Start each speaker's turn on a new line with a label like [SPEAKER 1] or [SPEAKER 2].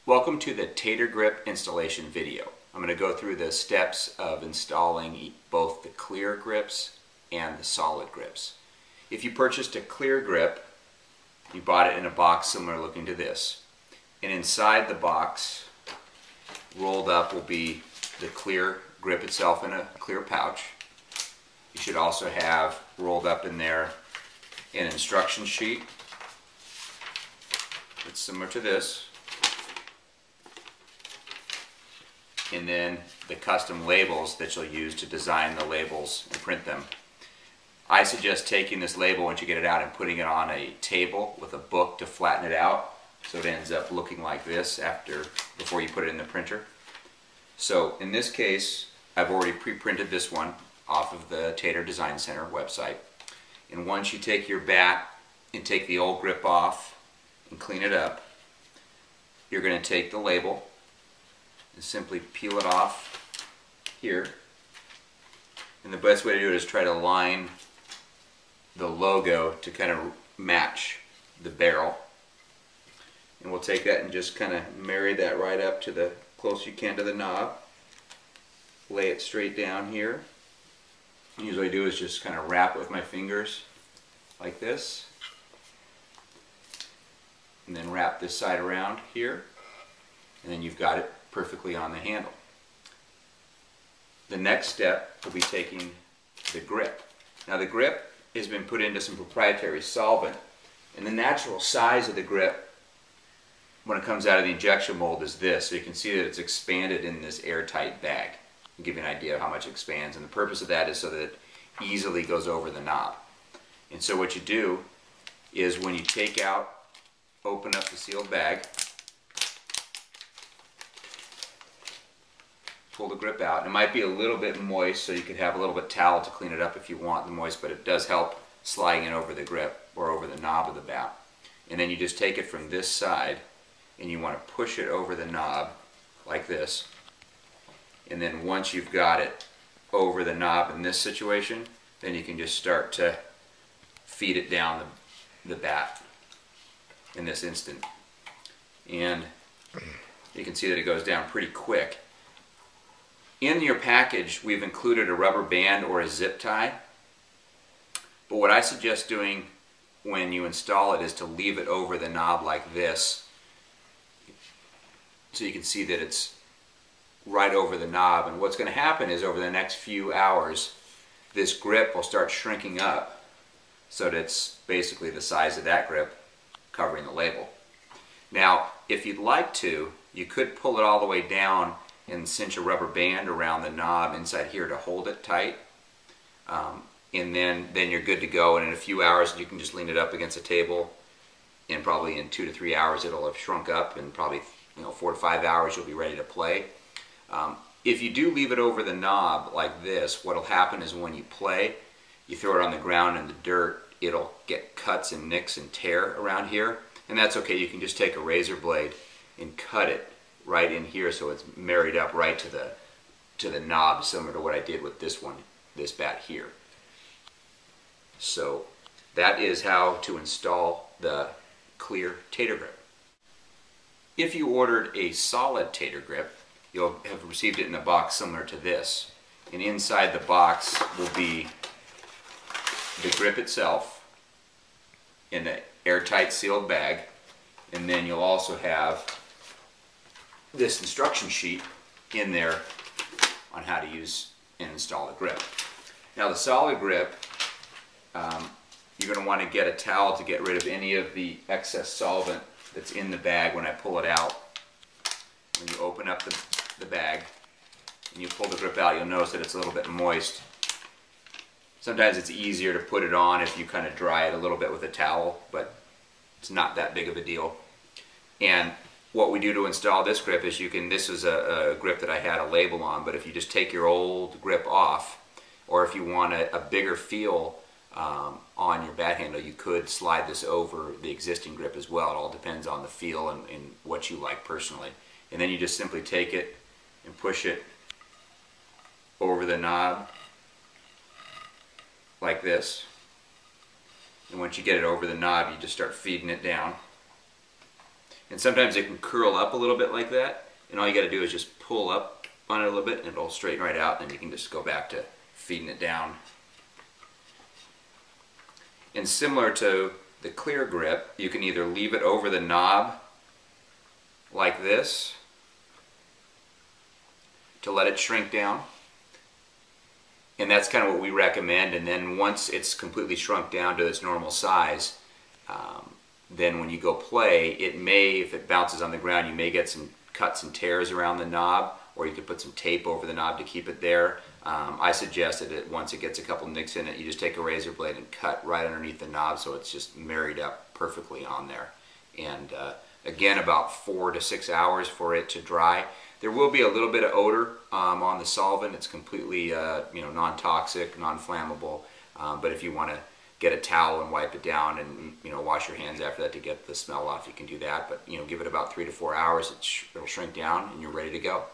[SPEAKER 1] Welcome to the Tater Grip installation video. I'm going to go through the steps of installing both the clear grips and the solid grips. If you purchased a clear grip, you bought it in a box similar looking to this. And inside the box, rolled up, will be the clear grip itself in a clear pouch. You should also have rolled up in there an instruction sheet that's similar to this. And then the custom labels that you'll use to design the labels and print them. I suggest taking this label once you get it out and putting it on a table with a book to flatten it out so it ends up looking like this before you put it in the printer. So in this case, I've already pre-printed this one off of the Tater Design Center website. And once you take your bat and take the old grip off and clean it up, you're going to take the label and simply peel it off here. And the best way to do it is try to line the logo to kind of match the barrel. And we'll take that and just kind of marry that right up to the close you can to the knob. Lay it straight down here. Usually I do is just kind of wrap it with my fingers like this. And then wrap this side around here. And then you've got it perfectly on the handle. The next step will be taking the grip. Now the grip has been put into some proprietary solvent, and the natural size of the grip when it comes out of the injection mold is this. So you can see that it's expanded in this airtight bag. I'll give you an idea of how much it expands, and the purpose of that is so that it easily goes over the knob. And so what you do is when you take out, open up the sealed bag, pull the grip out. It might be a little bit moist, so you could have a little bit towel to clean it up if you want the moist, but it does help sliding it over the grip or over the knob of the bat. And then you just take it from this side and you want to push it over the knob like this. And then once you've got it over the knob in this situation, then you can just start to feed it down the bat in this instant. And you can see that it goes down pretty quick. In your package, we've included a rubber band or a zip tie. But what I suggest doing when you install it is to leave it over the knob like this, so you can see that it's right over the knob. And what's going to happen is over the next few hours, this grip will start shrinking up so that it's basically the size of that grip covering the label. Now, if you'd like to, you could pull it all the way down and cinch a rubber band around the knob inside here to hold it tight. And then you're good to go, and in a few hours you can just lean it up against a table, and probably in 2 to 3 hours it'll have shrunk up, and probably 4 to 5 hours you'll be ready to play. If you do leave it over the knob like this, what'll happen is when you play, you throw it on the ground in the dirt, it'll get cuts and nicks and tear around here, and that's okay. You can just take a razor blade and cut it right in here so it's married up right to the knob, similar to what I did with this bat here. So that is how to install the clear Tater Grip. If you ordered a solid Tater Grip, you'll have received it in a box similar to this. And inside the box will be the grip itself in an airtight sealed bag, and then you'll also have this instruction sheet in there on how to use and install the grip. Now the solid grip, you're going to want to get a towel to get rid of any of the excess solvent that's in the bag when I pull it out. When you open up the bag and you pull the grip out, you'll notice that it's a little bit moist. Sometimes it's easier to put it on if you kind of dry it a little bit with a towel, but it's not that big of a deal. And what we do to install this grip is this is a grip that I had a label on, but if you just take your old grip off, or if you want a bigger feel on your bat handle, you could slide this over the existing grip as well. It all depends on the feel and what you like personally. And then you just simply take it and push it over the knob like this. And once you get it over the knob, you just start feeding it down. And sometimes it can curl up a little bit like that, and all you got to do is just pull up on it a little bit and it'll straighten right out, and then you can just go back to feeding it down. And similar to the clear grip, you can either leave it over the knob like this to let it shrink down, and that's kind of what we recommend. And then once it's completely shrunk down to its normal size, then when you go play, it may, if it bounces on the ground, you may get some cuts and tears around the knob, or you could put some tape over the knob to keep it there. I suggested that once it gets a couple nicks in it, you just take a razor blade and cut right underneath the knob so it's just married up perfectly on there. And again, about 4 to 6 hours for it to dry. There will be a little bit of odor on the solvent. It's completely non-toxic, non-flammable, but if you want to get a towel and wipe it down and wash your hands after that to get the smell off, you can do that. But give it about 3 to 4 hours, it'll shrink down and you're ready to go.